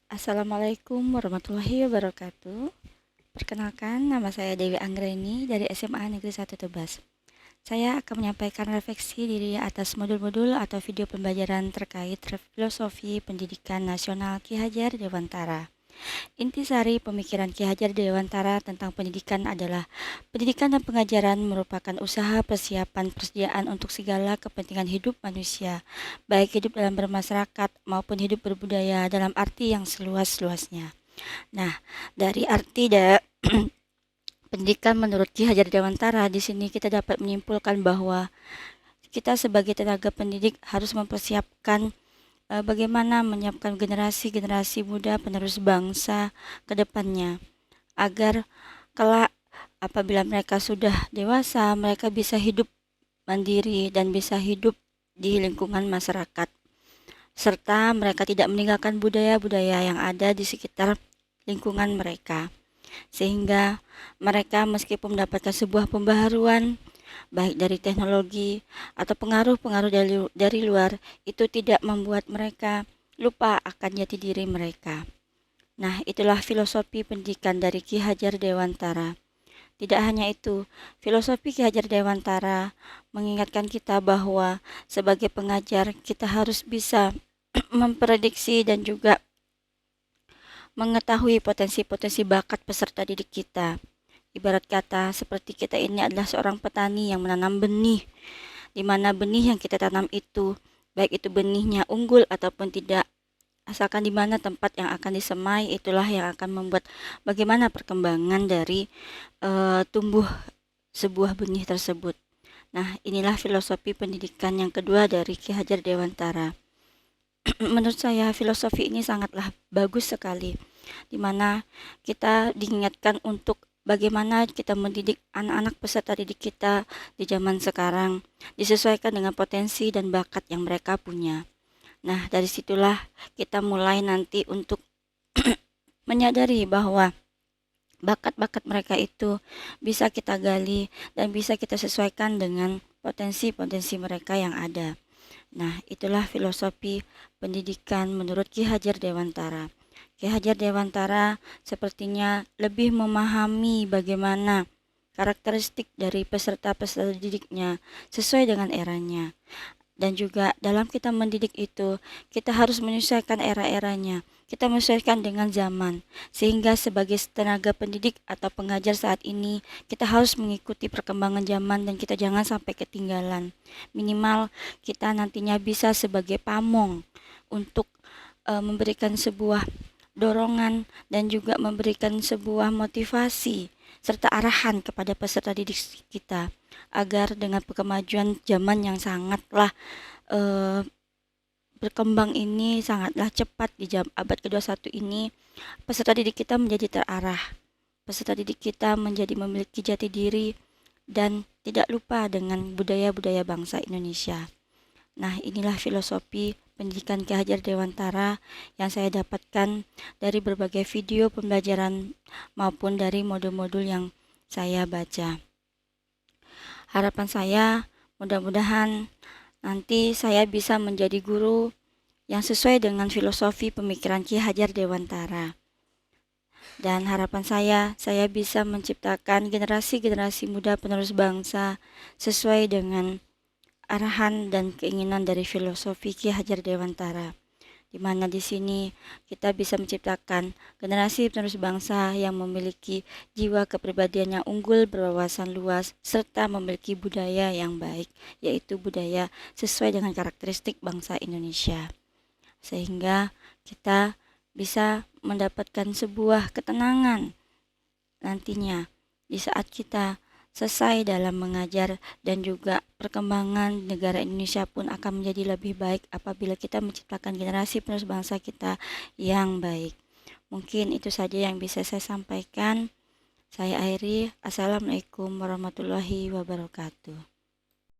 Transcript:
Assalamualaikum warahmatullahi wabarakatuh. Perkenalkan, nama saya Dewi Anggreni dari SMA Negeri 1 Tebas. Saya akan menyampaikan refleksi diri atas modul-modul atau video pembelajaran terkait filosofi pendidikan nasional Ki Hajar Dewantara. Intisari pemikiran Ki Hajar Dewantara tentang pendidikan adalah pendidikan dan pengajaran merupakan usaha persiapan persediaan untuk segala kepentingan hidup manusia, baik hidup dalam bermasyarakat maupun hidup berbudaya dalam arti yang seluas-luasnya. Nah, dari arti pendidikan menurut Ki Hajar Dewantara, di sini kita dapat menyimpulkan bahwa kita sebagai tenaga pendidik harus mempersiapkan bagaimana menyiapkan generasi-generasi muda penerus bangsa ke depannya agar kelak apabila mereka sudah dewasa, mereka bisa hidup mandiri dan bisa hidup di lingkungan masyarakat, serta mereka tidak meninggalkan budaya-budaya yang ada di sekitar lingkungan mereka, sehingga mereka meskipun mendapatkan sebuah pembaharuan baik dari teknologi atau pengaruh-pengaruh dari luar, itu tidak membuat mereka lupa akan jati diri mereka. Nah, itulah filosofi pendidikan dari Ki Hajar Dewantara. Tidak hanya itu, filosofi Ki Hajar Dewantara mengingatkan kita bahwa sebagai pengajar kita harus bisa memprediksi dan juga mengetahui potensi-potensi bakat peserta didik kita. Ibarat kata seperti kita ini adalah seorang petani yang menanam benih, di mana benih yang kita tanam itu, baik itu benihnya unggul ataupun tidak, asalkan di mana tempat yang akan disemai, itulah yang akan membuat bagaimana perkembangan dari tumbuh sebuah benih tersebut. Nah, inilah filosofi pendidikan yang kedua dari Ki Hajar Dewantara. Menurut saya filosofi ini sangatlah bagus sekali, di mana kita diingatkan untuk bagaimana kita mendidik anak-anak peserta didik kita di zaman sekarang, disesuaikan dengan potensi dan bakat yang mereka punya. Nah, dari situlah kita mulai nanti untuk menyadari bahwa bakat-bakat mereka itu bisa kita gali dan bisa kita sesuaikan dengan potensi-potensi mereka yang ada. Nah, itulah filosofi pendidikan menurut Ki Hajar Dewantara. Ki Hajar Dewantara sepertinya lebih memahami bagaimana karakteristik dari peserta-peserta didiknya sesuai dengan eranya. Dan juga dalam kita mendidik itu, kita harus menyesuaikan era-eranya. Kita menyesuaikan dengan zaman. Sehingga sebagai tenaga pendidik atau pengajar saat ini, kita harus mengikuti perkembangan zaman dan kita jangan sampai ketinggalan. Minimal kita nantinya bisa sebagai pamong untuk memberikan sebuah dorongan dan juga memberikan sebuah motivasi serta arahan kepada peserta didik kita agar dengan kemajuan zaman yang sangatlah eh, berkembang ini sangatlah cepat di abad ke-21 ini, peserta didik kita menjadi terarah, peserta didik kita menjadi memiliki jati diri dan tidak lupa dengan budaya-budaya bangsa Indonesia. Nah, inilah filosofi pendidikan Ki Hajar Dewantara yang saya dapatkan dari berbagai video pembelajaran maupun dari modul-modul yang saya baca. Harapan saya mudah-mudahan nanti saya bisa menjadi guru yang sesuai dengan filosofi pemikiran Ki Hajar Dewantara. Dan harapan saya bisa menciptakan generasi-generasi muda penerus bangsa sesuai dengan arahan dan keinginan dari filosofi Ki Hajar Dewantara, di mana di sini kita bisa menciptakan generasi penerus bangsa yang memiliki jiwa kepribadian yang unggul, berwawasan luas, serta memiliki budaya yang baik, yaitu budaya sesuai dengan karakteristik bangsa Indonesia. Sehingga kita bisa mendapatkan sebuah ketenangan nantinya di saat kita selesai dalam mengajar dan juga perkembangan negara Indonesia pun akan menjadi lebih baik apabila kita menciptakan generasi penerus bangsa kita yang baik. Mungkin itu saja yang bisa saya sampaikan. Saya akhiri. Assalamualaikum warahmatullahi wabarakatuh.